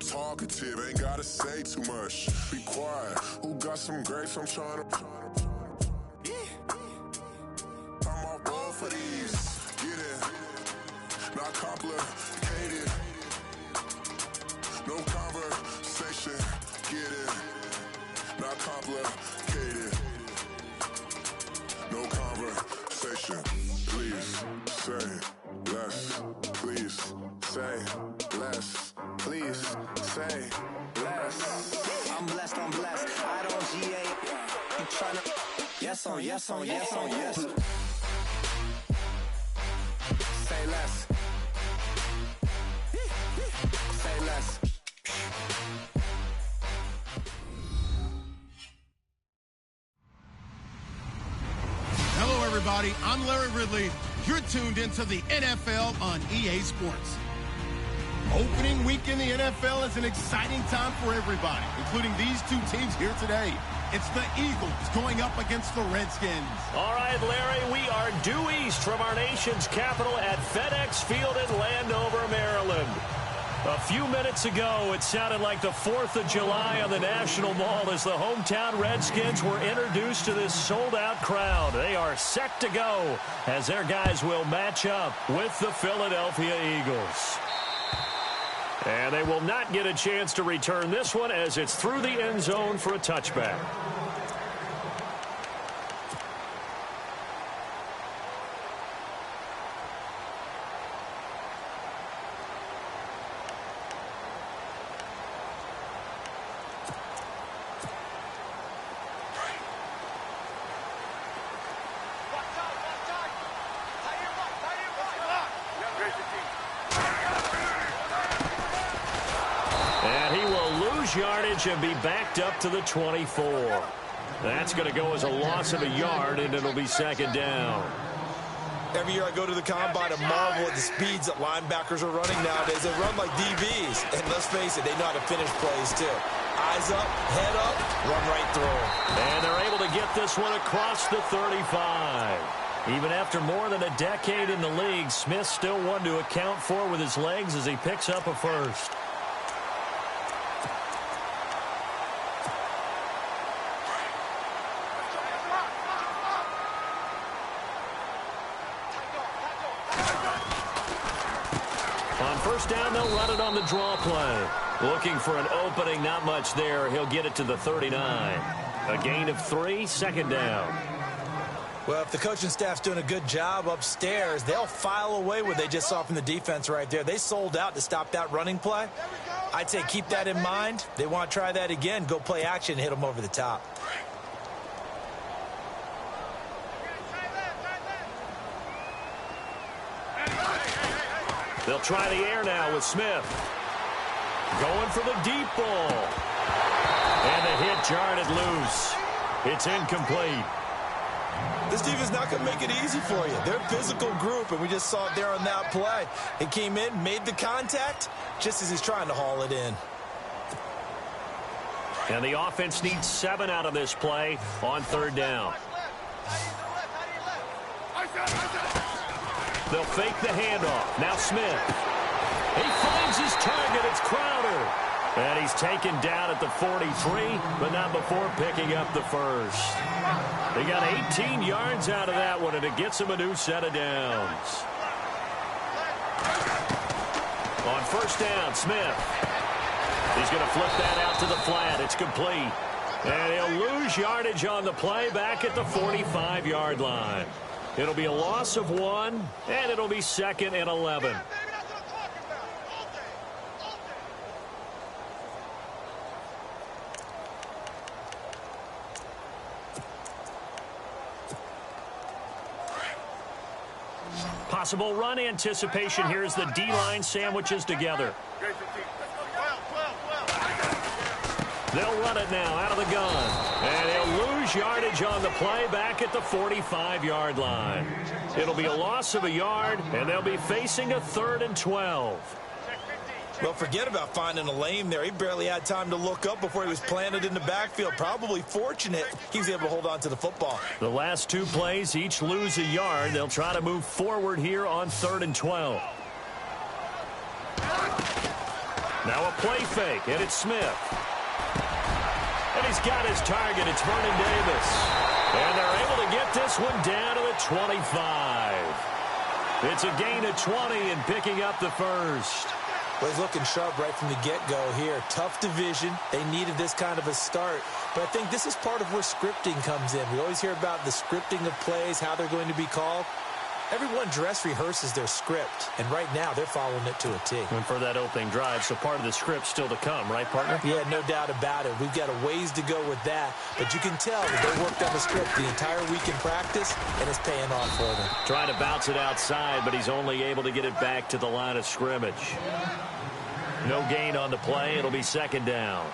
talkative, ain't gotta say too much. Be quiet, who got some grapes? I'm trying to. I'm all bold for these. Get it, not complicated. No conversation. Get it, not complicated. No conversation. Please say less. Please say less. Please say less. I'm blessed, I don't GA. I'm tryna. Yes on, yes on, yes on, yes. Say less. Say less. Hello, everybody. I'm Larry Ridley. You're tuned into the NFL on EA Sports. Opening week in the NFL is an exciting time for everybody, including these two teams here today. It's the Eagles going up against the Redskins. All right, Larry, we are due east from our nation's capital at FedEx Field in Landover, Maryland. A few minutes ago, it sounded like the 4th of July on the National Mall as the hometown Redskins were introduced to this sold-out crowd. They are set to go as their guys will match up with the Philadelphia Eagles. And they will not get a chance to return this one as it's through the end zone for a touchback. Yardage and be backed up to the 24. That's going to go as a loss of a yard, and it'll be second down. Every year I go to the combine and marvel at the speeds that linebackers are running nowadays. They run like DBs, and let's face it, they know how to finish plays too. Eyes up, head up, run right through them. And they're able to get this one across the 35. Even after more than a decade in the league, Smith still one to account for with his legs as he picks up a first. Down, they'll run it on the draw play. Looking for an opening, not much there. He'll get it to the 39. A gain of 3, second down. Well, if the coaching staff's doing a good job upstairs, they'll file away what they just saw from the defense right there. They sold out to stop that running play. I'd say keep that in mind. They want to try that again, go play action, hit them over the top. They'll try the air now with Smith. Going for the deep ball. And the hit jarred it loose. It's incomplete. This defense not going to make it easy for you. They're a physical group, and we just saw it there on that play. He came in, made the contact, just as he's trying to haul it in. And the offense needs 7 out of this play on third down. They'll fake the handoff. Now Smith. He finds his target. It's Crowder. And he's taken down at the 43, but not before picking up the first. They got 18 yards out of that one, and it gets him a new set of downs. On first down, Smith. He's going to flip that out to the flat. It's complete. And he'll lose yardage on the play back at the 45-yard line. It'll be a loss of 1, and it'll be second and 11. Possible run anticipation here as the D-line sandwiches together. They'll run it now out of the gun. And he'll lose yardage on the play back at the 45-yard line. It'll be a loss of a yard, and they'll be facing a 3rd and 12. Well, forget about finding a lane there. He barely had time to look up before he was planted in the backfield. Probably fortunate he was able to hold on to the football. The last 2 plays each lose a yard. They'll try to move forward here on 3rd and 12. Now a play fake, and it's Smith. And he's got his target. It's Vernon Davis. And they're able to get this one down to the 25. It's a gain of 20 and picking up the first. Well, he's looking sharp right from the get-go here. Tough division. They needed this kind of a start. But I think this is part of where scripting comes in. We always hear about the scripting of plays, how they're going to be called. Everyone dress rehearses their script, and right now they're following it to a T. And for that opening drive, so part of the script still to come, right, partner? Yeah, no doubt about it. We've got a ways to go with that, but you can tell that they worked on the script the entire week in practice, and it's paying off for them. Trying to bounce it outside, but he's only able to get it back to the line of scrimmage. No gain on the play. It'll be second down.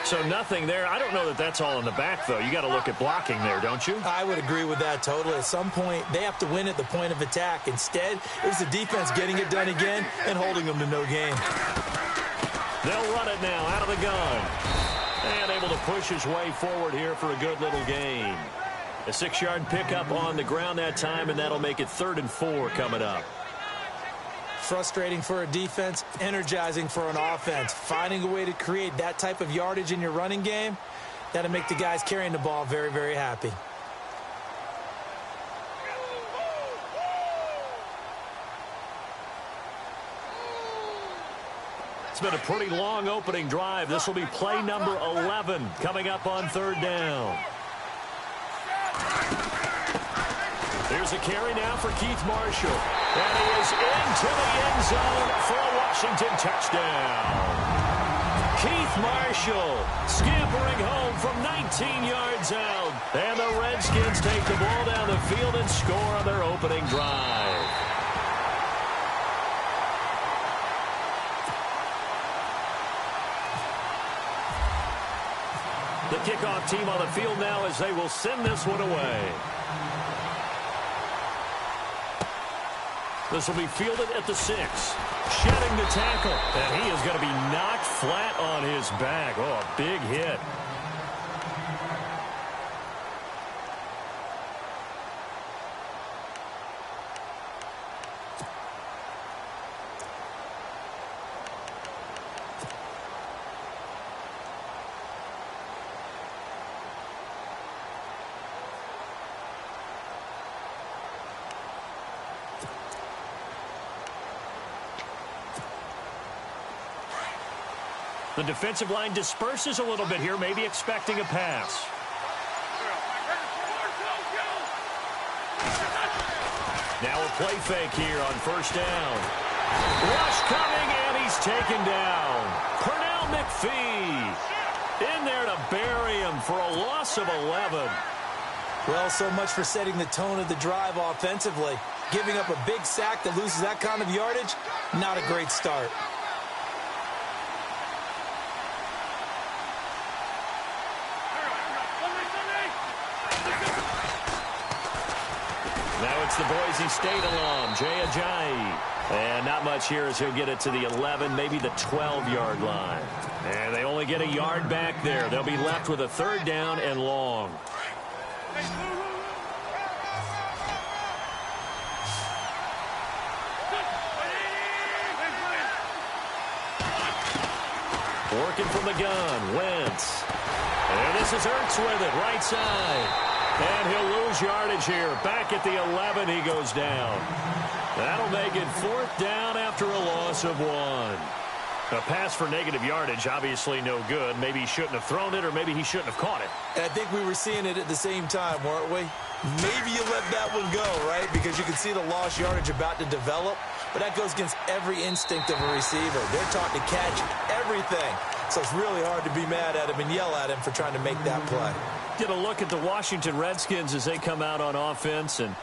So nothing there. I don't know that that's all in the back, though. You got to look at blocking there, don't you? I would agree with that totally. At some point, they have to win at the point of attack. Instead, it was the defense getting it done again and holding them to no gain. They'll run it now out of the gun. And able to push his way forward here for a good little gain. A 6-yard pickup on the ground that time, and that'll make it 3rd and 4 coming up. Frustrating for a defense, energizing for an offense. Finding a way to create that type of yardage in your running game, that'll make the guys carrying the ball very, very happy. It's been a pretty long opening drive. This will be play number 11 coming up on 3rd down. There's a carry now for Keith Marshall. And he is into the end zone for a Washington touchdown. Keith Marshall scampering home from 19 yards out. And the Redskins take the ball down the field and score on their opening drive. The kickoff team on the field now as they will send this one away. This will be fielded at the 6. Shedding the tackle. And he is going to be knocked flat on his back. Oh, a big hit. The defensive line disperses a little bit here, maybe expecting a pass. Now a play fake here on 1st down. Rush coming, and he's taken down. Pernell McPhee in there to bury him for a loss of 11. Well, so much for setting the tone of the drive offensively. Giving up a big sack that loses that kind of yardage, not a great start. Now it's the Boise State alum, Jay Ajayi. And not much here as he'll get it to the 11, maybe the 12-yard line. And they only get a yard back there. They'll be left with a 3rd down and long. Working from the gun, Wentz. And this is Ertz with it, right side. And he'll lose yardage here. Back at the 11, he goes down. That'll make it 4th down after a loss of 1. A pass for negative yardage, obviously no good. Maybe he shouldn't have thrown it, or maybe he shouldn't have caught it. And I think we were seeing it at the same time, weren't we? Maybe you let that one go, right? Because you can see the lost yardage about to develop. But that goes against every instinct of a receiver. They're taught to catch everything. So it's really hard to be mad at him and yell at him for trying to make that play. Get a look at the Washington Redskins as they come out on offense. And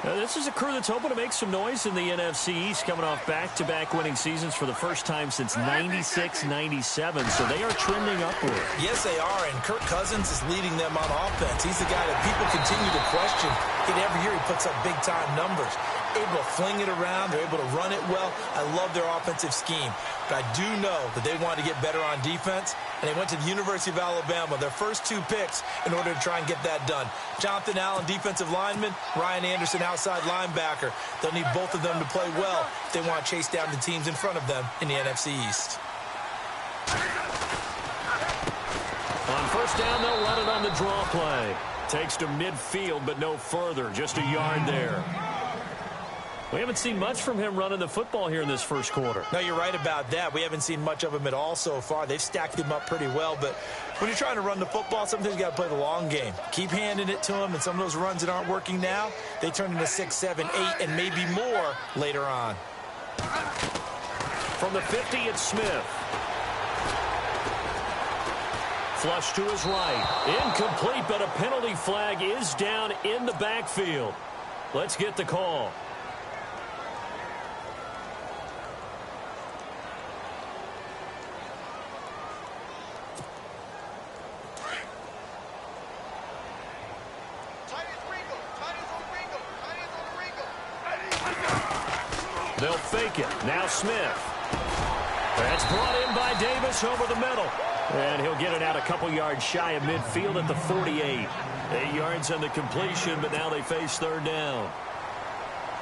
this is a crew that's hoping to make some noise in the NFC East, coming off back-to-back winning seasons for the first time since 96-97. So they are trending upward. Yes, they are, and Kirk Cousins is leading them on offense. He's the guy that people continue to question. Yet every year he puts up big-time numbers. able to fling it around. They're able to run it well. I love their offensive scheme. But I do know that they wanted to get better on defense, and they went to the University of Alabama, their first 2 picks, in order to try and get that done. Jonathan Allen, defensive lineman. Ryan Anderson, outside linebacker. They'll need both of them to play well if they want to chase down the teams in front of them in the NFC East. On first down, they'll run it on the draw play. Takes to midfield, but no further. Just a yard there. We haven't seen much from him running the football here in this first quarter. No, you're right about that. We haven't seen much of him at all so far. They've stacked him up pretty well, but when you're trying to run the football, sometimes you got to play the long game. Keep handing it to him, and some of those runs that aren't working now, they turn into 6, 7, 8, and maybe more later on. From the 50, it's Smith. Flush to his right. Incomplete, but a penalty flag is down in the backfield. Let's get the call. They'll fake it. Now Smith. That's brought in by Davis over the middle. And he'll get it out a couple yards shy of midfield at the 48. 8 yards on the completion, but now they face third down.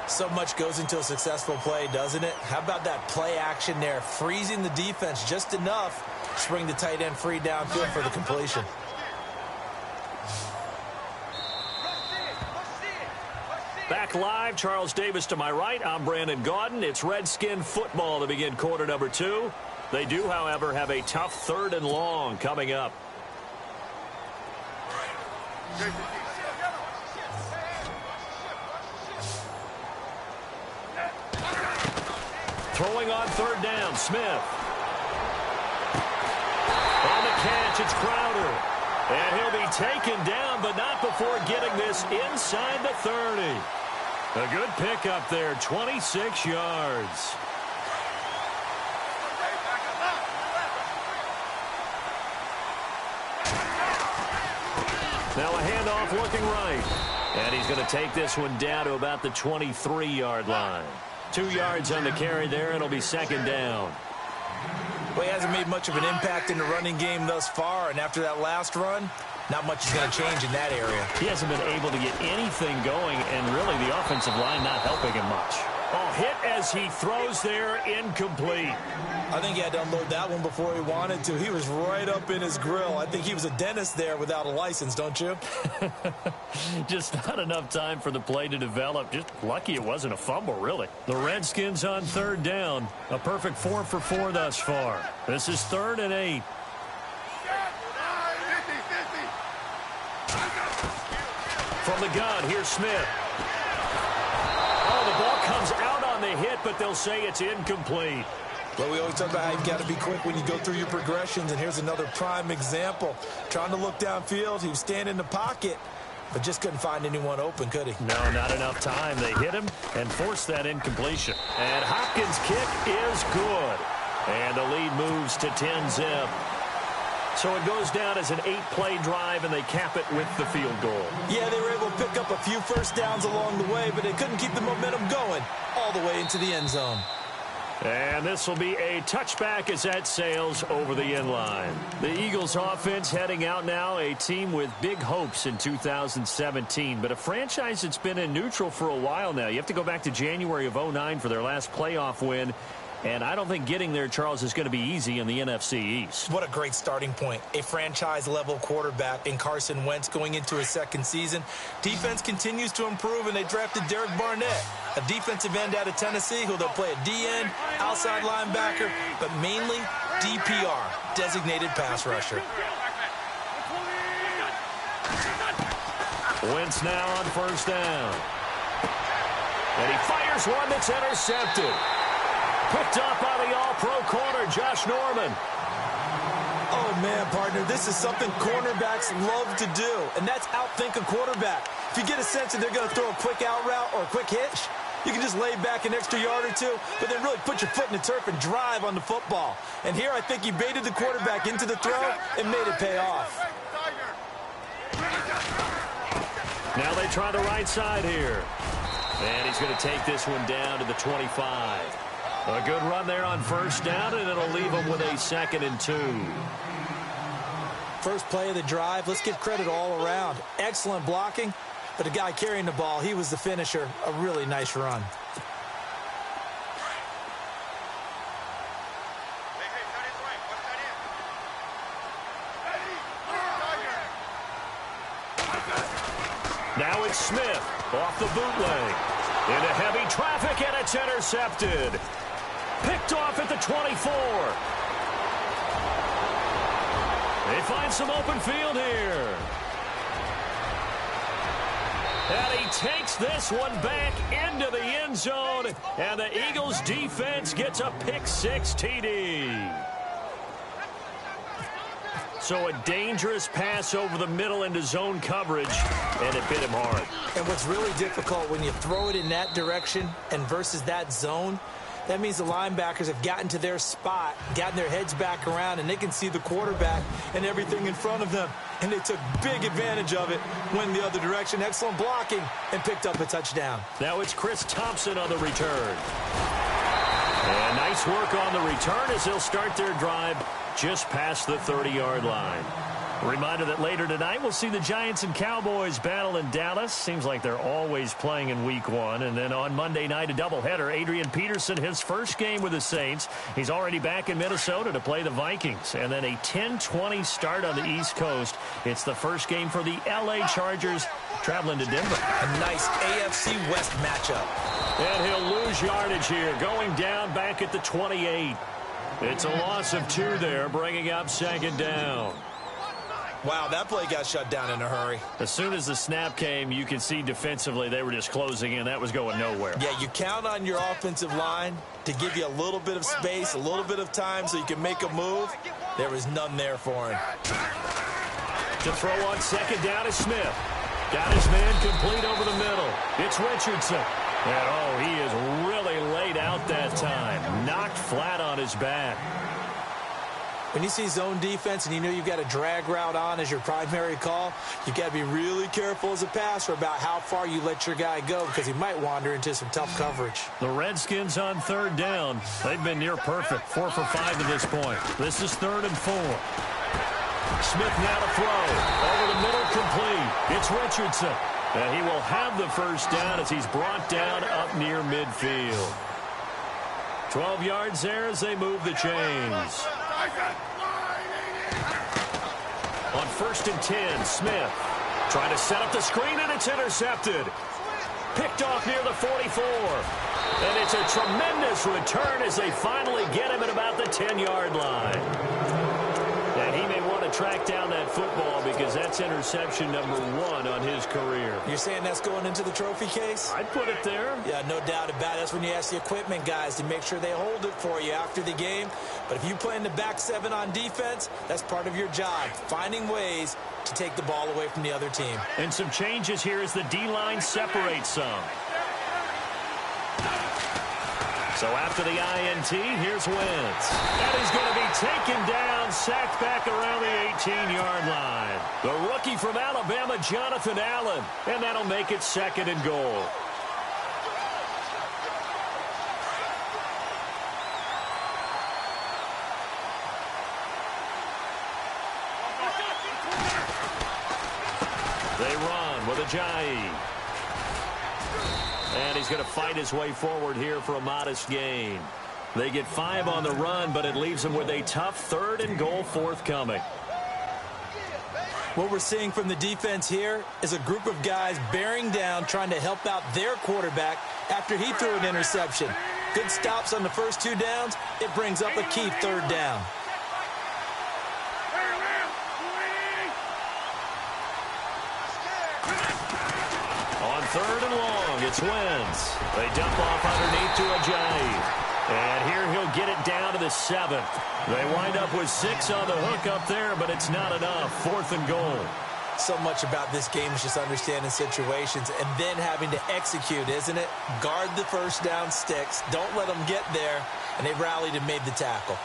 So much goes into a successful play, doesn't it? How about that play action there? Freezing the defense just enough to bring the tight end free downfield for the completion. Back live, Charles Davis to my right. I'm Brandon Gaudin. It's Redskin football to begin quarter number 2. They do, however, have a tough 3rd and long coming up. Throwing on 3rd down, Smith. On the catch, it's Crowder. And he'll be taken down, but not before getting this inside the 30. A good pickup there, 26 yards. Now a handoff looking right. And he's going to take this one down to about the 23-yard line. 2 yards on the carry there, and it'll be 2nd down. Well, he hasn't made much of an impact in the running game thus far, and after that last run, not much is going to change in that area. He hasn't been able to get anything going, and really the offensive line not helping him much. Oh, hit as he throws there, incomplete. I think he had to unload that one before he wanted to. He was right up in his grill. I think he was a dentist there without a license, don't you? Just not enough time for the play to develop. Just lucky it wasn't a fumble, really. The Redskins on 3rd down. A perfect 4 for 4 thus far. This is 3rd and 8. From the gun, here's Smith. Oh, the ball comes out on the hit, but they'll say it's incomplete. Well, we always talk about how you've got to be quick when you go through your progressions, and here's another prime example. Trying to look downfield, he was standing in the pocket, but just couldn't find anyone open, could he? No, not enough time. They hit him and forced that incompletion. And Hopkins' kick is good. And the lead moves to 10-zip. So it goes down as an 8-play drive, and they cap it with the field goal. Yeah, they were able to pick up a few first downs along the way, but they couldn't keep the momentum going all the way into the end zone. And this will be a touchback as that sails over the end line. The Eagles offense heading out now, a team with big hopes in 2017, but a franchise that's been in neutral for a while now. You have to go back to January of 2009 for their last playoff win. And I don't think getting there, Charles, is going to be easy in the NFC East. What a great starting point. A franchise-level quarterback in Carson Wentz going into his 2nd season. Defense continues to improve, and they drafted Derek Barnett, a defensive end out of Tennessee, who they'll play at D-end, outside linebacker, but mainly DPR, designated pass rusher. Wentz now on 1st down. And he fires one that's intercepted. Picked up by the all-pro corner, Josh Norman. Oh, man, partner, this is something cornerbacks love to do, and that's outthink a quarterback. If you get a sense that they're going to throw a quick out route or a quick hitch, you can just lay back an extra yard or two, but then really put your foot in the turf and drive on the football. And here I think he baited the quarterback into the throw and made it pay off. Now they try the right side here. And he's going to take this one down to the 25. A good run there on first down, and it'll leave him with a 2nd and 2. First play of the drive, let's give credit all around. Excellent blocking, but the guy carrying the ball, he was the finisher. A really nice run. Now it's Smith off the bootleg. Into heavy traffic, and it's intercepted. Picked off at the 24. They find some open field here. And he takes this one back into the end zone. And the Eagles defense gets a pick-6 TD. So a dangerous pass over the middle into zone coverage, and it bit him hard. And what's really difficult when you throw it in that direction and versus that zone, that means the linebackers have gotten to their spot, gotten their heads back around, and they can see the quarterback and everything in front of them. And they took big advantage of it, went the other direction, excellent blocking, and picked up a touchdown. Now it's Chris Thompson on the return. And nice work on the return as they'll start their drive just past the 30-yard line. A reminder that later tonight we'll see the Giants and Cowboys battle in Dallas. Seems like they're always playing in week 1. And then on Monday night, a doubleheader. Adrian Peterson, his first game with the Saints. He's already back in Minnesota to play the Vikings. And then a 10:20 start on the East Coast. It's the first game for the L.A. Chargers traveling to Denver. A nice AFC West matchup. And he'll lose yardage here, going down back at the 28. It's a loss of 2 there, bringing up 2nd down. Wow, that play got shut down in a hurry. As soon as the snap came, you can see defensively they were just closing in. That was going nowhere. Yeah, you count on your offensive line to give you a little bit of space, a little bit of time so you can make a move. There was none there for him. To throw on 2nd down is Smith. Got his man complete over the middle. It's Richardson. And, oh, he is really laid out that time. Knocked flat on his back. When you see zone defense and you know you've got a drag route on as your primary call, you've got to be really careful as a passer about how far you let your guy go because he might wander into some tough coverage. The Redskins on 3rd down. They've been near perfect, 4 for 5 to this point. This is 3rd and 4. Smith now to throw. Over the middle, complete. It's Richardson. And he will have the first down as he's brought down up near midfield. 12 yards there as they move the chains. On 1st and 10, Smith trying to set up the screen, and it's intercepted. Picked off near the 44. And it's a tremendous return as they finally get him at about the 10-yard line. And he may want to track down that football because that's interception number 1 on his career. You're saying that's going into the trophy case? I'd put it there. Yeah, no doubt about it. That's when you ask the equipment guys to make sure they hold it for you after the game. But if you play in the back 7 on defense, that's part of your job, finding ways to take the ball away from the other team. And some changes here as the D-line separates some. So after the INT, here's Wentz. And he's going to be taken down, sacked back around the 18-yard line. The rookie from Alabama, Jonathan Allen. And that'll make it 2nd and goal. They run with Ajayi. And he's going to fight his way forward here for a modest gain. They get 5 on the run, but it leaves them with a tough 3rd and goal forthcoming. What we're seeing from the defense here is a group of guys bearing down, trying to help out their quarterback after he threw an interception. Good stops on the first 2 downs. It brings up a key 3rd down. On 3rd and long, it's Wentz. They dump off underneath to Ajayi. And here he'll get it down to the 7th. They wind up with 6 on the hook up there, but it's not enough. 4th and goal. So much about this game is just understanding situations and then having to execute, isn't it? Guard the first down sticks. Don't let them get there. And they rallied and made the tackle.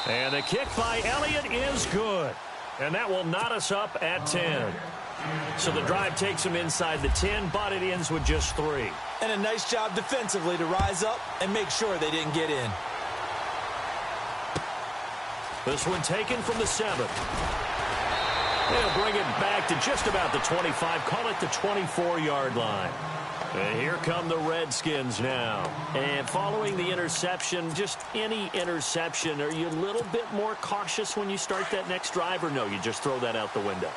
And the kick by Elliott is good. And that will knot us up at 10. So the drive takes them inside the 10, but it ends with just 3. And a nice job defensively to rise up and make sure they didn't get in. This one taken from the 7. They'll bring it back to just about the 25, call it the 24-yard line. And here come the Redskins now. And following the interception, just any interception, are you a little bit more cautious when you start that next drive, or no, you just throw that out the window?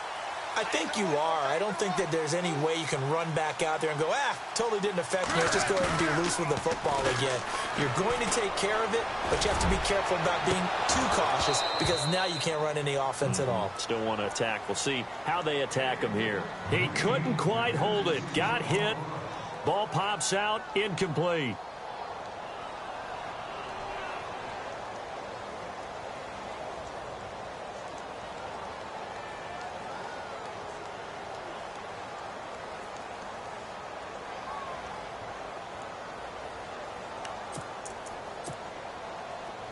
I think you are. I don't think that there's any way you can run back out there and go, totally didn't affect me. Let's just go ahead and be loose with the football again. You're going to take care of it, but you have to be careful about being too cautious because now you can't run any offense at all. Still want to attack. We'll see how they attack him here. He couldn't quite hold it. Got hit. Ball pops out, incomplete.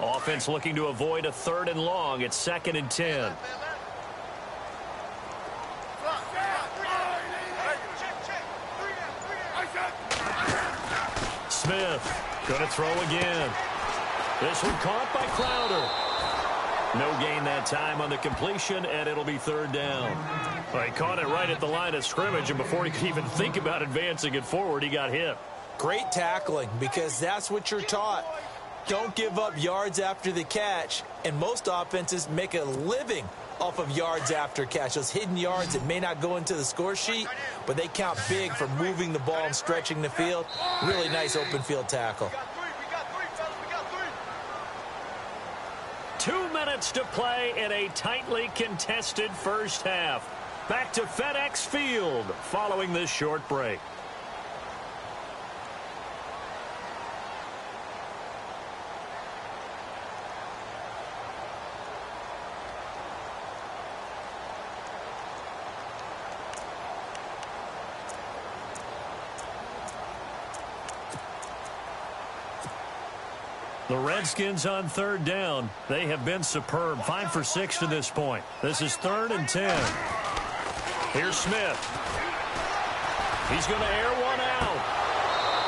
Offense looking to avoid a 3rd and long. It's 2nd and 10. Smith going to throw again. This one caught by Crowder. No gain that time on the completion, and it'll be 3rd down. Well, he caught it right at the line of scrimmage, and before he could even think about advancing it forward, he got hit. Great tackling, because that's what you're taught. Don't give up yards after the catch, and most offenses make a living off of yards after catch. Those hidden yards that may not go into the score sheet, but they count big for moving the ball and stretching the field. Really nice open field tackle. 2 minutes to play in a tightly contested first half. Back to FedEx Field following this short break. The Redskins on 3rd down. They have been superb. 5 for 6 to this point. This is 3rd and 10. Here's Smith. He's going to air one out.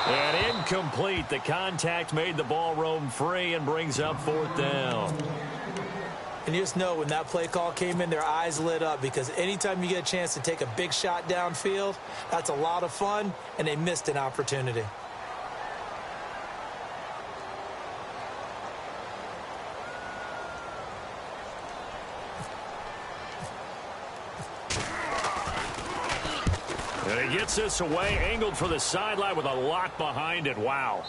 And incomplete. The contact made the ball roam free and brings up 4th down. And you just know when that play call came in, their eyes lit up, because anytime you get a chance to take a big shot downfield, that's a lot of fun, and they missed an opportunity. And he gets this away, angled for the sideline with a lock behind it. Wow.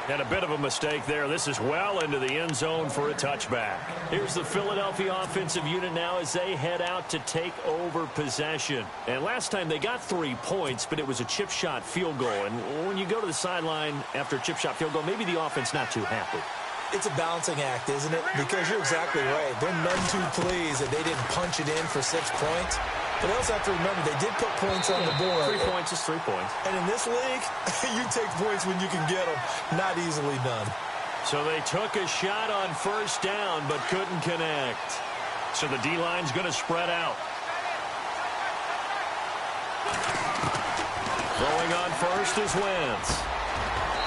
And a bit of a mistake there. This is well into the end zone for a touchback. Here's the Philadelphia offensive unit now as they head out to take over possession. And last time they got 3 points, but it was a chip shot field goal. And when you go to the sideline after a chip shot field goal, maybe the offense not too happy. It's a balancing act, isn't it? Because you're exactly right. They're none too pleased that they didn't punch it in for 6 points. But they also have to remember they did put points on the board. 3 points is 3 points. And in this league, you take points when you can get them. Not easily done. So they took a shot on 1st down, but couldn't connect. So the D-line's going to spread out. Throwing on 1st is Wentz.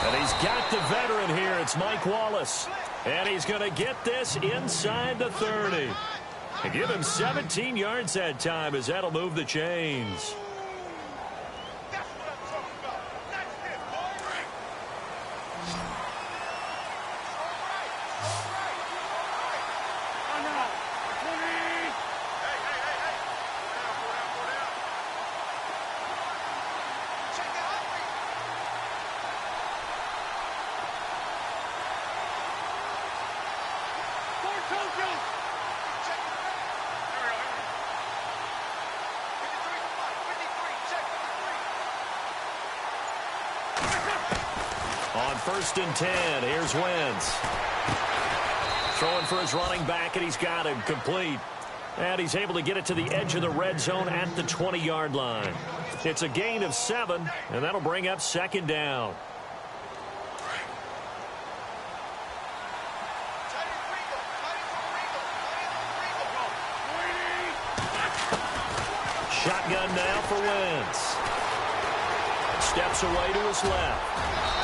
And he's got the veteran here. It's Mike Wallace. And he's going to get this inside the 30. And give him 17 yards that time, as that'll move the chains. On 1st and 10, here's Wentz. Throwing for his running back, and he's got him complete. And he's able to get it to the edge of the red zone at the 20-yard line. It's a gain of 7, and that'll bring up 2nd down. Shotgun now for Wentz. Steps away to his left.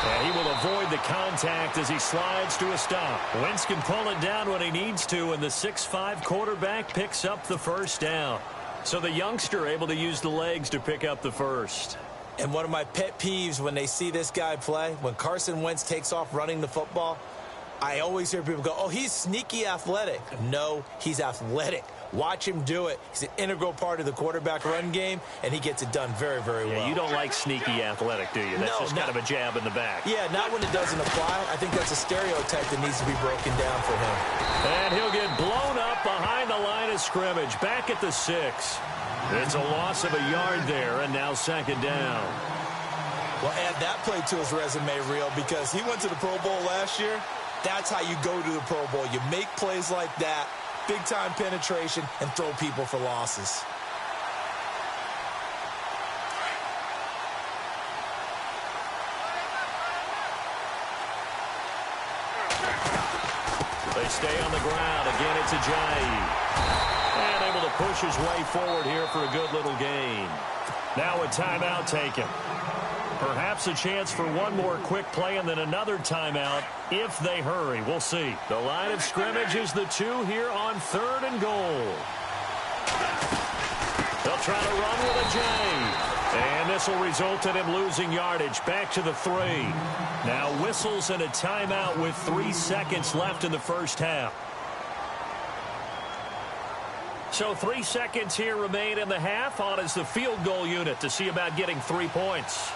And he will avoid the contact as he slides to a stop. Wentz can pull it down when he needs to, and the 6'5" quarterback picks up the first down. So the youngster able to use the legs to pick up the first. And one of my pet peeves when they see this guy play, when Carson Wentz takes off running the football, I always hear people go, oh, he's sneaky athletic. No, he's athletic. Watch him do it. He's an integral part of the quarterback run game, and he gets it done very, very well. Yeah, you don't like sneaky athletic, do you? That's just kind of a jab in the back. Yeah, not when it doesn't apply. I think that's a stereotype that needs to be broken down for him. And he'll get blown up behind the line of scrimmage, back at the 6. It's a loss of a yard there, and now second down. Well, add that play to his resume reel because he went to the Pro Bowl last year. That's how you go to the Pro Bowl. You make plays like that, big-time penetration, and throw people for losses. They stay on the ground. Again, it's Ajayi. And able to push his way forward here for a good little gain. Now a timeout taken. Perhaps a chance for one more quick play and then another timeout if they hurry. We'll see. The line of scrimmage is the 2 here on 3rd and goal. They'll try to run with Ajayi. And this will result in him losing yardage back to the 3. Now whistles and a timeout with 3 seconds left in the first half. So 3 seconds here remain in the half. On is the field goal unit to see about getting 3 points.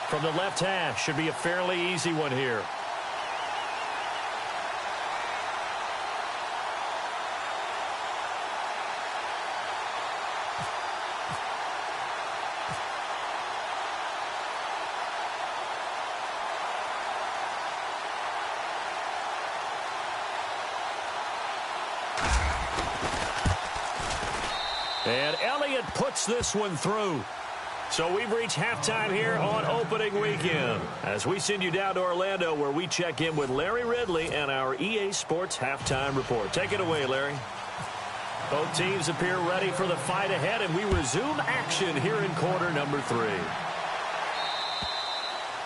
From the left hash, should be a fairly easy one here. And Elliott puts this one through. So we've reached halftime here on opening weekend as we send you down to Orlando where we check in with Larry Ridley and our EA Sports halftime report. Take it away, Larry. Both teams appear ready for the fight ahead, and we resume action here in quarter number 3.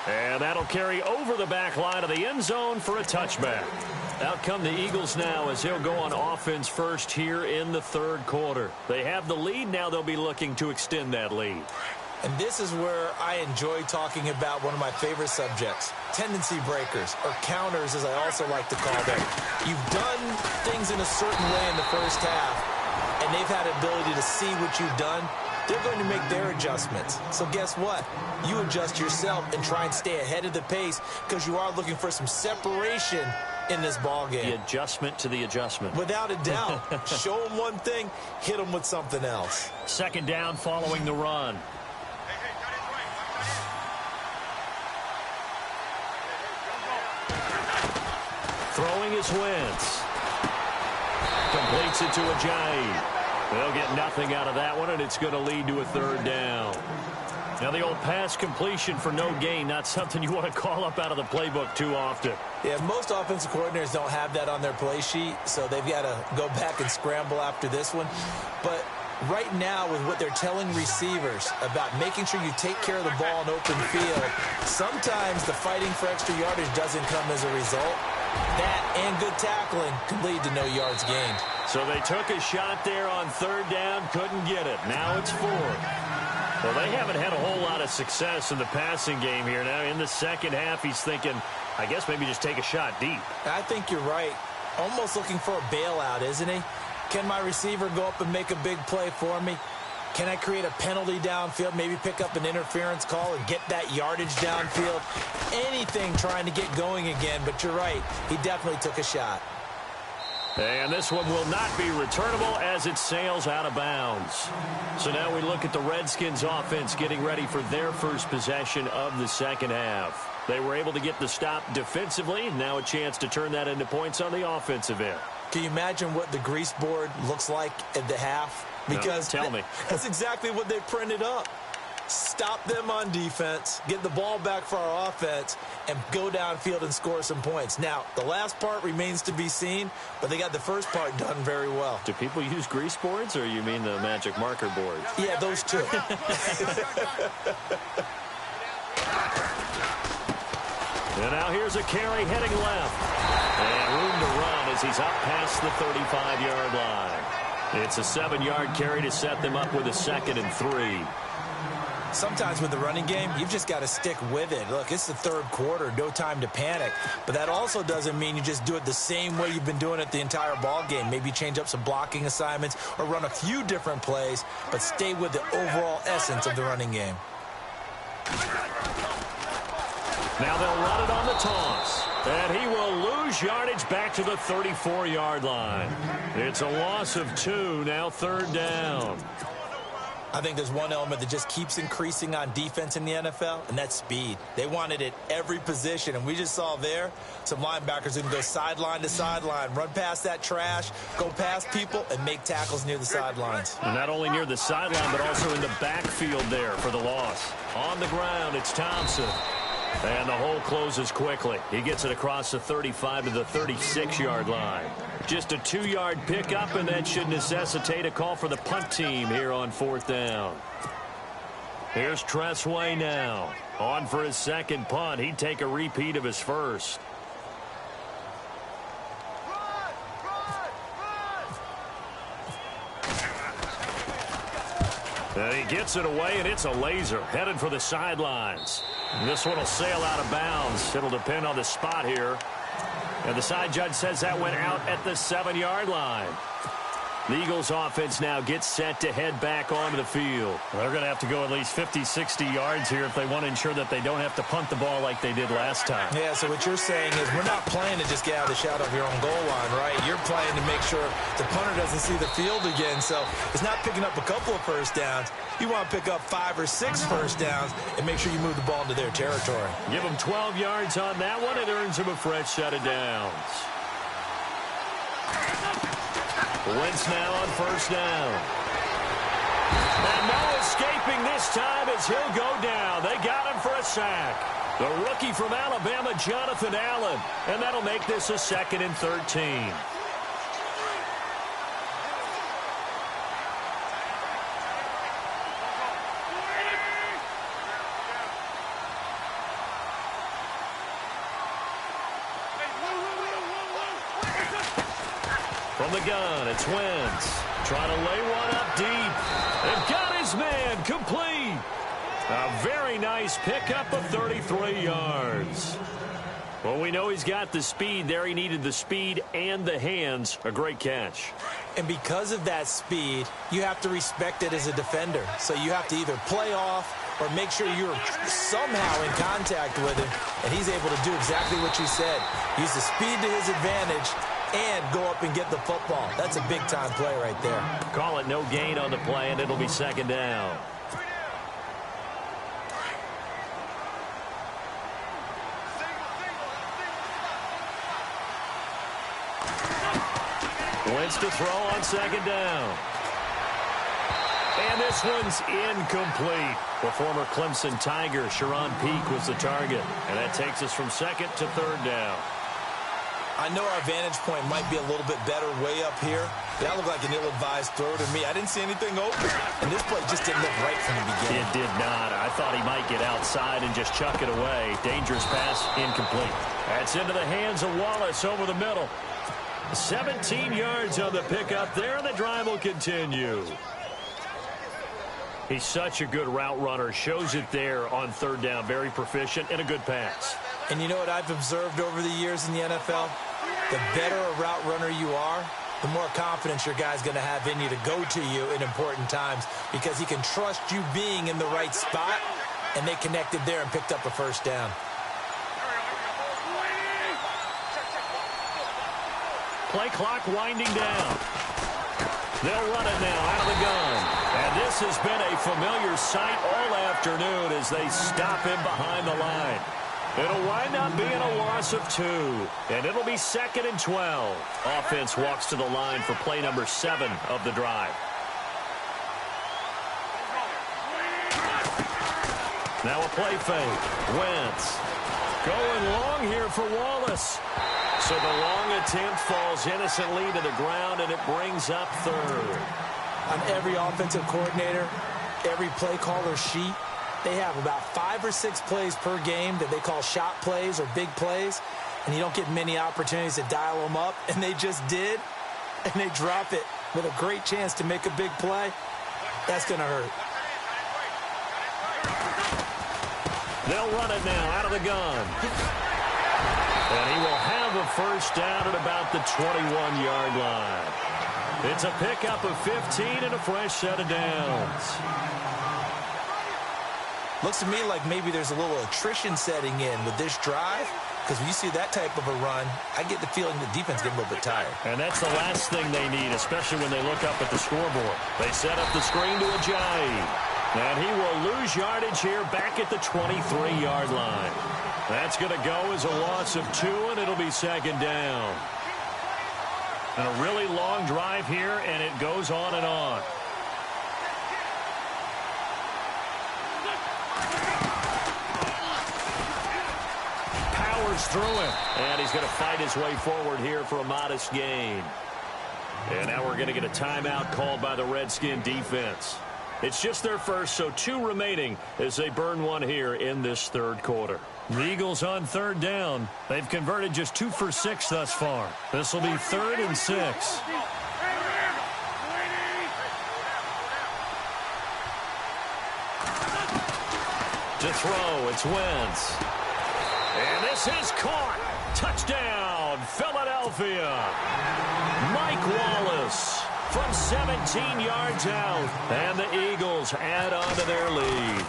And that'll carry over the back line of the end zone for a touchback. Out come the Eagles now as they'll go on offense first here in the 3rd quarter. They have the lead. Now they'll be looking to extend that lead. And this is where I enjoy talking about one of my favorite subjects, tendency breakers, or counters as I also like to call them. You've done things in a certain way in the first half, and they've had the ability to see what you've done. They're going to make their adjustments. So guess what? You adjust yourself and try and stay ahead of the pace because you are looking for some separation in this ball game. The adjustment to the adjustment. Without a doubt. Show them one thing, hit them with something else. Second down following the run. Throwing is Wentz. Completes it to Ajayi. They'll get nothing out of that one, and it's going to lead to a 3rd down. Now the old pass completion for no gain, not something you want to call up out of the playbook too often. Yeah, most offensive coordinators don't have that on their play sheet, so they've got to go back and scramble after this one. But right now, with what they're telling receivers about making sure you take care of the ball in open field, sometimes the fighting for extra yardage doesn't come as a result. That and good tackling can lead to no yards gained. So they took a shot there on 3rd down, couldn't get it. Now it's 4th. Well, they haven't had a whole lot of success in the passing game here. Now in the second half, he's thinking, I guess maybe just take a shot deep. I think you're right. Almost looking for a bailout, isn't he? Can my receiver go up and make a big play for me? Can I create a penalty downfield, maybe pick up an interference call and get that yardage downfield? Anything trying to get going again, but you're right. He definitely took a shot. And this one will not be returnable as it sails out of bounds. So now we look at the Redskins offense getting ready for their first possession of the second half. They were able to get the stop defensively. Now a chance to turn that into points on the offensive end. Can you imagine what the grease board looks like at the half? Because no, tell me. That's exactly what they printed up. stop them on defense, get the ball back for our offense, and go downfield and score some points. Now, the last part remains to be seen, but they got the first part done very well. Do people use grease boards, or you mean the magic marker boards? Yeah, those two. And now here's a carry heading left. And room to run as he's up past the 35-yard line. It's a 7-yard carry to set them up with a 2nd and 3. Sometimes with the running game, you've just got to stick with it. Look, it's the third quarter, no time to panic. But that also doesn't mean you just do it the same way you've been doing it the entire ball game. Maybe change up some blocking assignments or run a few different plays, but stay with the overall essence of the running game. Now they'll run it on the toss. And he will lose yardage back to the 34-yard line. It's a loss of 2, now 3rd down. I think there's one element that just keeps increasing on defense in the NFL, and that's speed. They want it at every position, and we just saw there some linebackers who can go sideline to sideline, run past that trash, go past people, and make tackles near the sidelines. And not only near the sideline, but also in the backfield there for the loss. On the ground, it's Thompson. And the hole closes quickly. He gets it across the 35 to the 36-yard line. Just a 2-yard pickup, and that should necessitate a call for the punt team here on 4th down. Here's Tressway now. On for his 2nd punt. He'd take a repeat of his first. And he gets it away, and it's a laser headed for the sidelines. This one will sail out of bounds. It'll depend on the spot here. And the side judge says that went out at the 7-yard line. The Eagles offense now gets set to head back onto the field. They're going to have to go at least 50, 60 yards here if they want to ensure that they don't have to punt the ball like they did last time. Yeah, so what you're saying is we're not playing to just get out of the shadow of your own goal line, right? You're playing to make sure the punter doesn't see the field again. So it's not picking up a couple of first downs. You want to pick up 5 or 6 first downs and make sure you move the ball into their territory. Give them 12 yards on that one. It earns them a fresh set of downs. Wentz now on 1st down. And no escaping this time as he'll go down. They got him for a sack. The rookie from Alabama, Jonathan Allen. And that'll make this a 2nd and 13. From the gun, it's Wentz. Trying to lay one up deep. They've got his man complete. A very nice pickup of 33 yards. Well, we know he's got the speed there. He needed the speed and the hands. A great catch. And because of that speed, you have to respect it as a defender. So you have to either play off or make sure you're somehow in contact with him. And he's able to do exactly what you said. Use the speed to his advantage and go up and get the football. That's a big-time play right there. Call it no gain on the play, and it'll be 2nd down. Wentz to throw on 2nd down. And this one's incomplete. The former Clemson Tiger, Sharon Peake, was the target. And that takes us from 2nd to 3rd down. I know our vantage point might be a little bit better way up here. That looked like an ill-advised throw to me. I didn't see anything open. And this play just didn't look right from the beginning. It did not. I thought he might get outside and just chuck it away. Dangerous pass, incomplete. That's into the hands of Wallace over the middle. 17 yards on the pickup there, and the drive will continue. He's such a good route runner. Shows it there on 3rd down. Very proficient and a good pass. And you know what I've observed over the years in the NFL? The better a route runner you are, the more confidence your guy's going to have in you to go to you in important times because he can trust you being in the right spot, and they connected there and picked up a 1st down. Play clock winding down. They'll run it now out of the gun. And this has been a familiar sight all afternoon as they stop him behind the line. It'll wind up being a loss of 2. And it'll be 2nd and 12. Offense walks to the line for play number 7 of the drive. Now a play fake. Wentz going long here for Wallace. So the long attempt falls innocently to the ground, and it brings up third. On every offensive coordinator, every play caller sheet, they have about 5 or 6 plays per game that they call shot plays or big plays, and you don't get many opportunities to dial them up, and they just did, and they drop it with a great chance to make a big play. That's going to hurt. They'll run it now out of the gun. And he will have a first down at about the 21-yard line. It's a pickup of 15 and a fresh set of downs. Looks to me like maybe there's a little attrition setting in with this drive, because when you see that type of a run, I get the feeling the defense get a little bit tired. And that's the last thing they need, especially when they look up at the scoreboard. They set up the screen to Ajayi. And he will lose yardage here back at the 23-yard line. That's going to go as a loss of 2, and it'll be second down. And a really long drive here, and it goes on and on. Powers through it. And he's going to fight his way forward here for a modest gain. And now we're going to get a timeout called by the Redskin defense. It's just their first, so 2 remaining as they burn one here in this third quarter. The Eagles on third down. They've converted just 2 for 6 thus far. This will be 3rd and 6. To throw, it's Wentz. And this is caught. Touchdown, Philadelphia. Mike Wallace from 17 yards out. And the Eagles add on to their lead.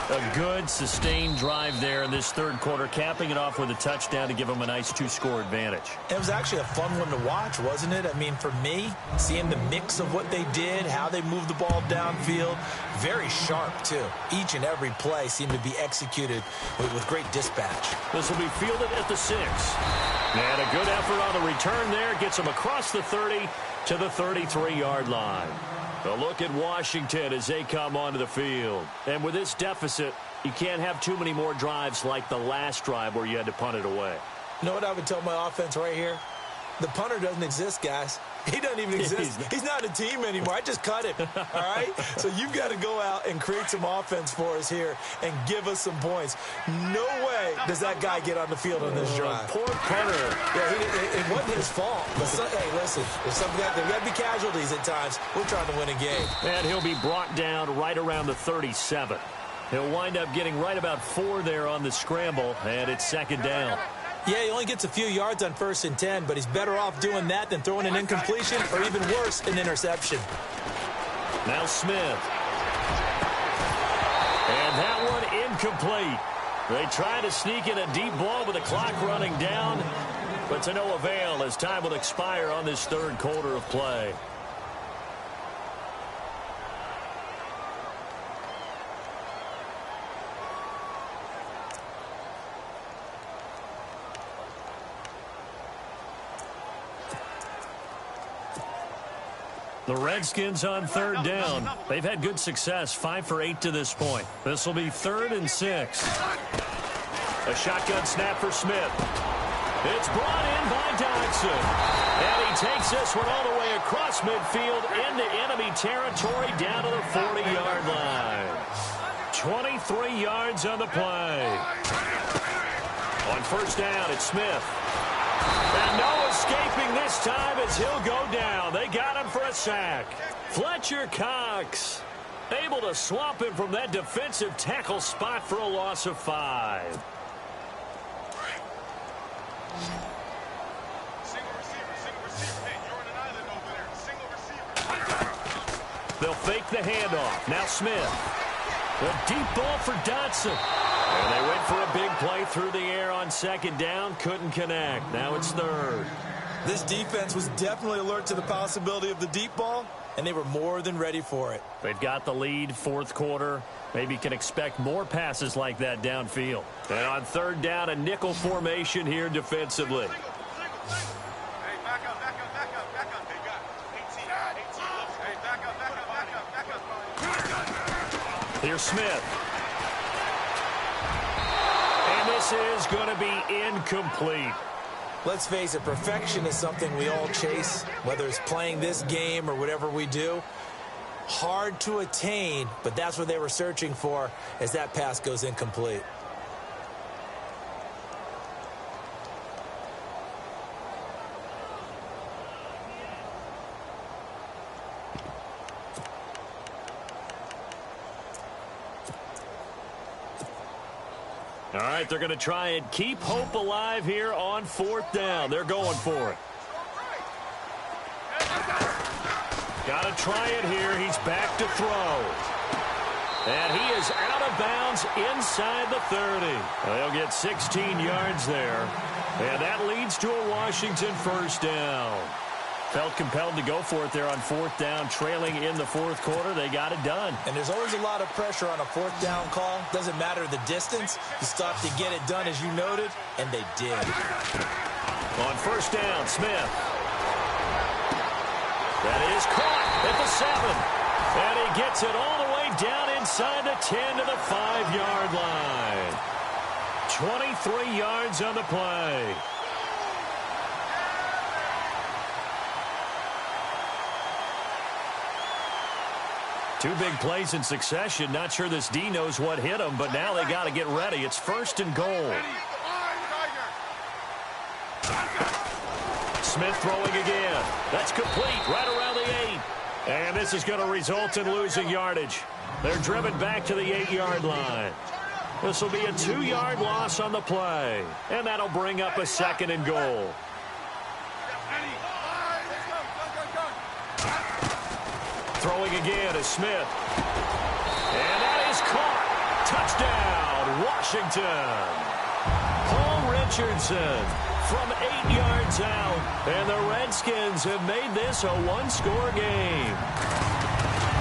A good, sustained drive there in this third quarter, capping it off with a touchdown to give them a nice 2-score advantage. It was actually a fun one to watch, wasn't it? I mean, for me, seeing the mix of what they did, how they moved the ball downfield, very sharp, too. Each and every play seemed to be executed with great dispatch. This will be fielded at the 6. And a good effort on the return there. Gets them across the 30 to the 33-yard line. A look at Washington as they come onto the field. And with this deficit, you can't have too many more drives like the last drive where you had to punt it away. You know what I would tell my offense right here? The punter doesn't exist, guys. He doesn't even exist. He's not a team anymore. I just cut him, all right? So you've got to go out and create some offense for us here and give us some points. No way does that guy get on the field on this drive. Poor punter. Yeah, it wasn't his fault. But hey, listen, there's got to be casualties at times. We're trying to win a game. And he'll be brought down right around the 37. He'll wind up getting right about 4 there on the scramble, and it's second down. Yeah, he only gets a few yards on 1st and 10, but he's better off doing that than throwing an incompletion or even worse, an interception. Now Smith. And that one incomplete. They try to sneak in a deep ball with the clock running down, but to no avail as time will expire on this third quarter of play. The Redskins on third down. They've had good success, 5 for 8 to this point. This will be 3rd and 6. A shotgun snap for Smith. It's brought in by Dodson. And he takes this one all the way across midfield into enemy territory down to the 40-yard line. 23 yards on the play. On first down, it's Smith. And no escaping this time as he'll go down. They got him for a sack. Fletcher Cox able to swamp him from that defensive tackle spot for a loss of 5. They'll fake the handoff. Now Smith. A deep ball for Dodson. And they went for a big play through the air on second down. Couldn't connect. Now it's 3rd. This defense was definitely alert to the possibility of the deep ball, and they were more than ready for it. They've got the lead, 4th quarter. Maybe can expect more passes like that downfield. And on third down, a nickel formation here defensively. Here's Smith. this is going to be incomplete. Let's face it, perfection is something we all chase, whether it's playing this game or whatever we do. Hard to attain, but that's what they were searching for as that pass goes incomplete. All right, they're going to try and keep hope alive here on 4th down. They're going for it. Got to try it here. He's back to throw. And he is out of bounds inside the 30. They'll get 16 yards there. And that leads to a Washington 1st down. Felt compelled to go for it there on 4th down, trailing in the 4th quarter. They got it done. And there's always a lot of pressure on a 4th down call. Doesn't matter the distance. You stop to get it done, as you noted, and they did. On 1st down, Smith. That is caught at the 7. And he gets it all the way down inside the 10 to the 5-yard line. 23 yards on the play. Two big plays in succession. Not sure this D knows what hit him, but now they got to get ready. It's 1st and goal. Smith throwing again. That's complete right around the 8. And this is going to result in losing yardage. They're driven back to the 8-yard line. This will be a 2-yard loss on the play. And that'll bring up a 2nd and goal. Throwing again is Smith. And that is caught. Touchdown, Washington. Paul Richardson from 8 yards out. And the Redskins have made this a one-score game.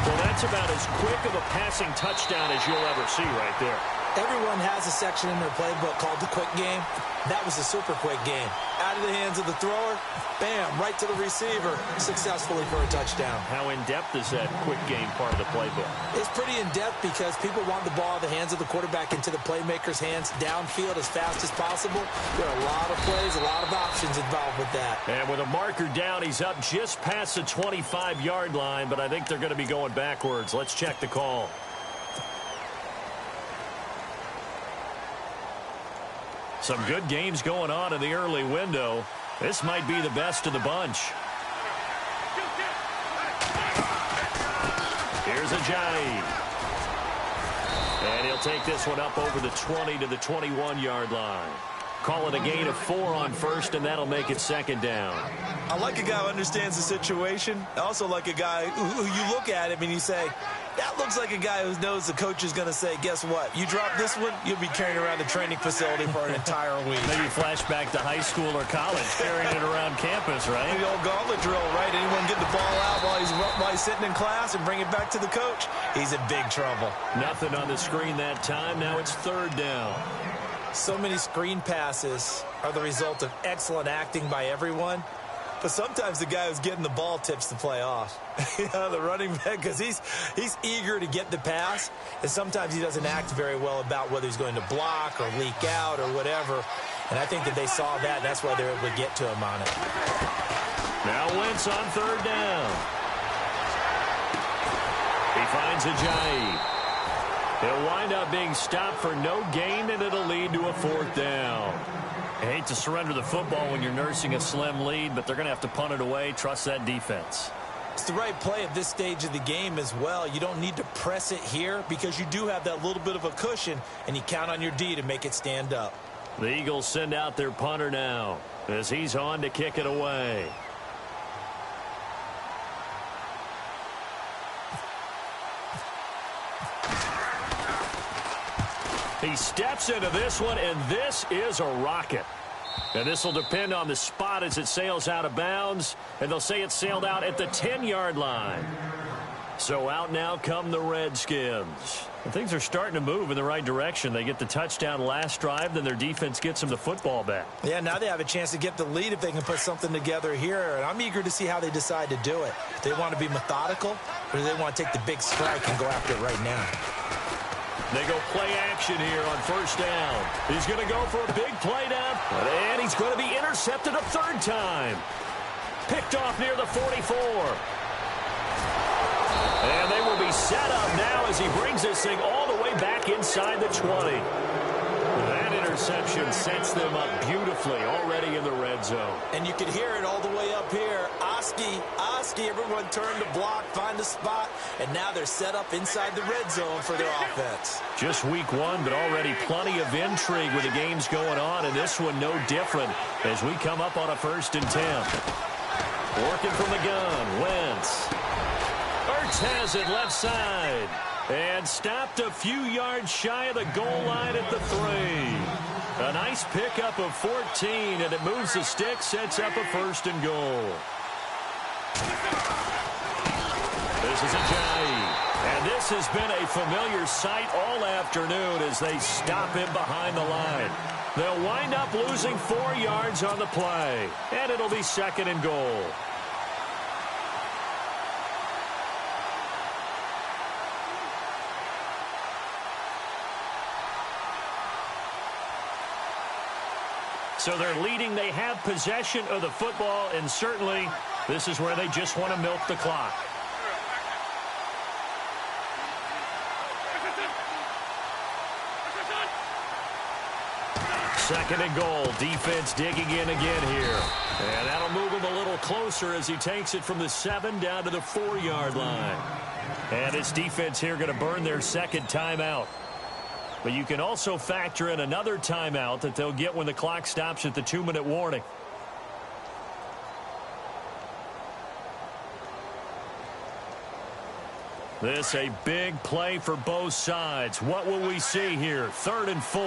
Well, that's about as quick of a passing touchdown as you'll ever see right there. Everyone has a section in their playbook called the quick game. That was a super quick game. Out of the hands of the thrower, bam, right to the receiver, successfully for a touchdown. How in-depth is that quick game part of the playbook? It's pretty in-depth because people want the ball in the hands of the quarterback into the playmaker's hands downfield as fast as possible. There are a lot of plays, a lot of options involved with that. And with a marker down, he's up just past the 25-yard line, but I think they're going to be going backwards. Let's check the call. Some good games going on in the early window. This might be the best of the bunch. Here's Ajayi. And he'll take this one up over the 20 to the 21-yard line. Call it a gain of 4 on 1st, and that'll make it 2nd down. I like a guy who understands the situation. I also like a guy who you look at him and you say, that looks like a guy who knows the coach is going to say, guess what? You drop this one, you'll be carrying around the training facility for an entire week. Maybe flashback to high school or college, carrying it around campus, right? The old gauntlet drill, right? Anyone get the ball out while he's sitting in class and bring it back to the coach? He's in big trouble. Nothing on the screen that time. Now it's 3rd down. So many screen passes are the result of excellent acting by everyone. But sometimes the guy who's getting the ball tips the play off. You know, the running back, because he's eager to get the pass, and sometimes he doesn't act very well about whether he's going to block or leak out or whatever. And I think that they saw that. That's why they're able to get to him on it. Now Wentz on 3rd down. He finds Ajayi. He'll wind up being stopped for no gain, and it'll lead to a 4th down. I hate to surrender the football when you're nursing a slim lead, but they're going to have to punt it away. Trust that defense. It's the right play at this stage of the game as well. You don't need to press it here because you do have that little bit of a cushion, and you count on your D to make it stand up. The Eagles send out their punter now as he's on to kick it away. He steps into this one, and this is a rocket. And this will depend on the spot as it sails out of bounds, and they'll say it sailed out at the 10-yard line. So out now come the Redskins. And things are starting to move in the right direction. They get the touchdown last drive, then their defense gets them the football back. Yeah, now they have a chance to get the lead if they can put something together here. And I'm eager to see how they decide to do it. Do they want to be methodical, or do they want to take the big strike and go after it right now? They go play action here on first down. He's going to go for a big play down, and he's going to be intercepted a third time. Picked off near the 44. And they will be set up now as he brings this thing all the way back inside the 20. That interception sets them up beautifully already in the red zone. And you can hear it all the way up here. Oski, everyone turned to block, find a spot, and now they're set up inside the red zone for their offense. Just week one, but already plenty of intrigue with the games going on, and this one no different as we come up on a 1st and 10. Working from the gun, Wentz. Ertz has it left side. And stopped a few yards shy of the goal line at the 3. A nice pickup of 14, and it moves the stick, sets up a 1st and goal. This is Ajayi. And this has been a familiar sight all afternoon as they stop him behind the line. They'll wind up losing 4 yards on the play, and it'll be 2nd and goal. So they're leading. They have possession of the football, and certainly this is where they just want to milk the clock. Second and goal. Defense digging in again here. And that'll move him a little closer as he takes it from the 7 down to the 4-yard line. And this defense here going to burn their second timeout. But you can also factor in another timeout that they'll get when the clock stops at the 2-minute warning. This a big play for both sides. What will we see here? 3rd and 4.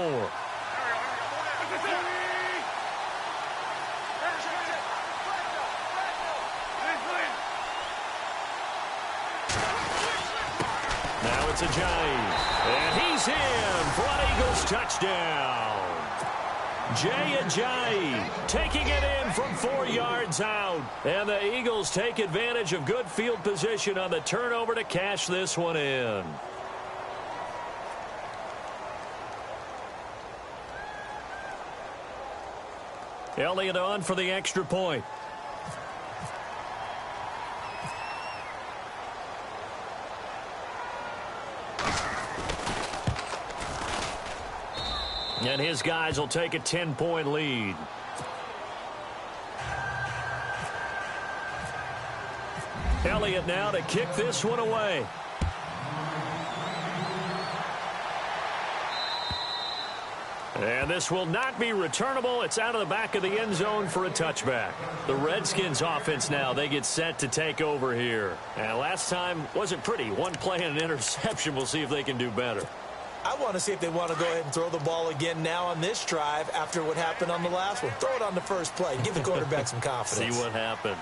Now it's Ajayi. And he's in for an Eagles touchdown. Jay Ajayi taking it in from 4 yards out. And the Eagles take advantage of good field position on the turnover to cash this one in. Elliott on for the extra point. And his guys will take a 10-point lead. Elliott now to kick this one away. And this will not be returnable. It's out of the back of the end zone for a touchback. The Redskins offense now, they get set to take over here. And last time wasn't pretty. One play and an interception. We'll see if they can do better. I want to see if they want to go ahead and throw the ball again now on this drive after what happened on the last one. Throw it on the first play. Give the quarterback some confidence. See what happens.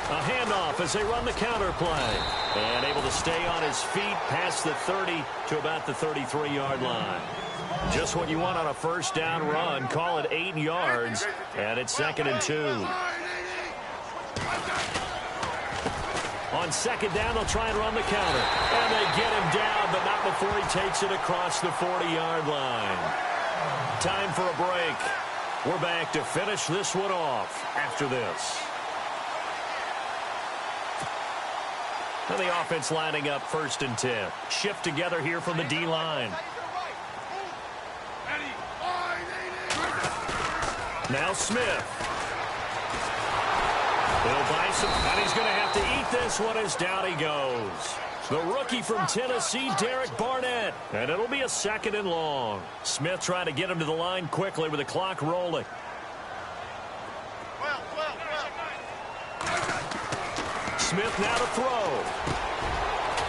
A handoff as they run the counter play. And able to stay on his feet past the 30 to about the 33-yard line. Just what you want on a first down run. Call it 8 yards. And it's 2nd and 2. On 2nd down, they'll try and run the counter. And they get him down, but not before he takes it across the 40-yard line. Time for a break. We're back to finish this one off after this. And the offense lining up 1st and 10. Shift together here from the D-line. Now Smith. He'll buy some, and he's going to have to eat this one as down he goes. The rookie from Tennessee, Derek Barnett. And it'll be a 2nd and long. Smith trying to get him to the line quickly with the clock rolling. Smith now to throw.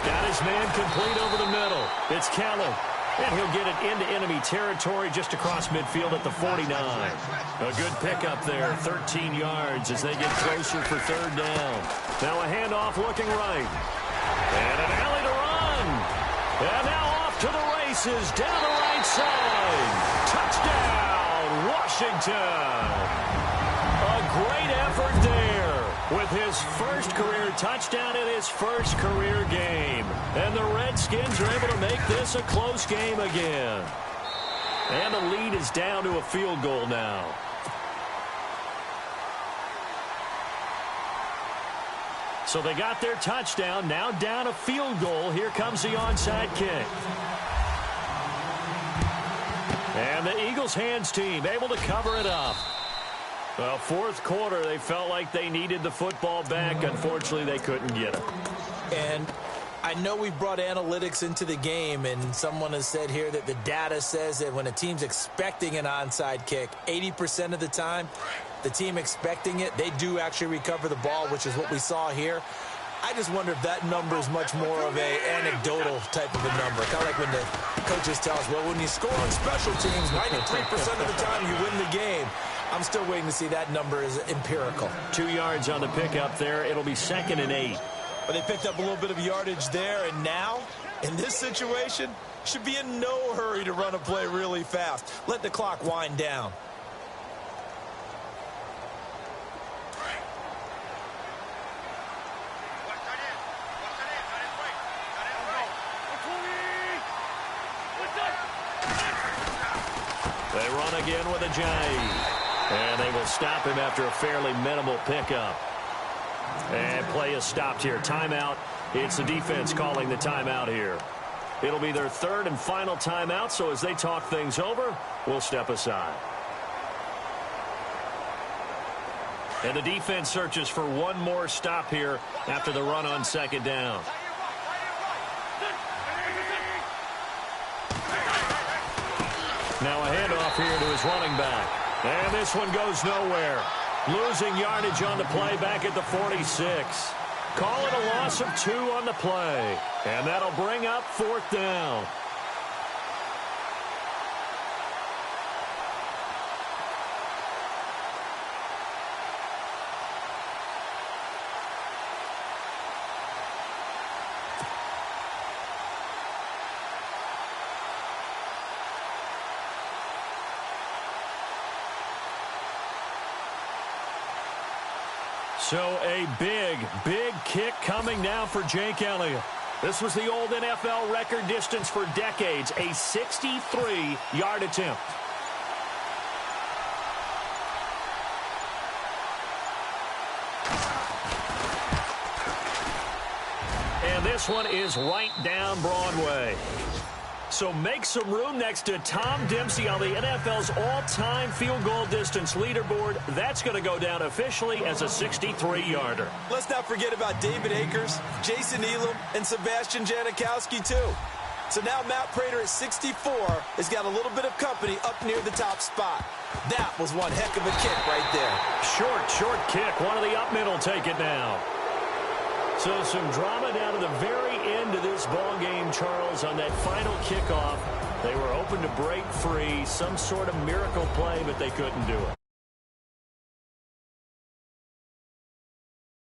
Got his man complete over the middle. It's Keller. And he'll get it into enemy territory just across midfield at the 49. A good pickup there, 13 yards as they get closer for 3rd down. Now a handoff looking right. And an alley to run. And now off to the races down the right side. Touchdown, Washington. A great effort there. with his first career touchdown in his first career game. And the Redskins are able to make this a close game again. And the lead is down to a field goal now. So they got their touchdown, now down a field goal. Here comes the onside kick. And the Eagles hands team able to cover it up. Well, fourth quarter, they felt like they needed the football back. Unfortunately, they couldn't get it. And I know we brought analytics into the game, and someone has said here that the data says that when a team's expecting an onside kick, 80% of the time, the team expecting it, they do actually recover the ball, which is what we saw here. I just wonder if that number is much more of an anecdotal type of a number. Kind of like when the coaches tell us, well, when you score on special teams, 93% of the time you win the game. I'm still waiting to see that number is empirical. 2 yards on the pickup there. It'll be 2nd and 8. But they picked up a little bit of yardage there, and now, in this situation, should be in no hurry to run a play really fast. Let the clock wind down. They run again with a J. And they will stop him after a fairly minimal pickup. And play is stopped here. Timeout. It's the defense calling the timeout here. It'll be their 3rd and final timeout, so as they talk things over, we'll step aside. And the defense searches for one more stop here after the run on 2nd down. Now a handoff here to his running back. And this one goes nowhere. Losing yardage on the play back at the 46. Call it a loss of 2 on the play. And that'll bring up 4th down. So a big, big kick coming now for Jake Elliott. This was the old NFL record distance for decades, a 63-yard attempt. And this one is right down Broadway. So make some room next to Tom Dempsey on the NFL's all-time field goal distance leaderboard. That's going to go down officially as a 63-yarder. Let's not forget about David Akers, Jason Elam, and Sebastian Janikowski, too. So now Matt Prater at 64 has got a little bit of company up near the top spot. That was one heck of a kick right there. Short kick. One of the up men will take it now. So some drama down to the very end of this ball game, Charles, on that final kickoff. They were open to break free, some sort of miracle play, but they couldn't do it.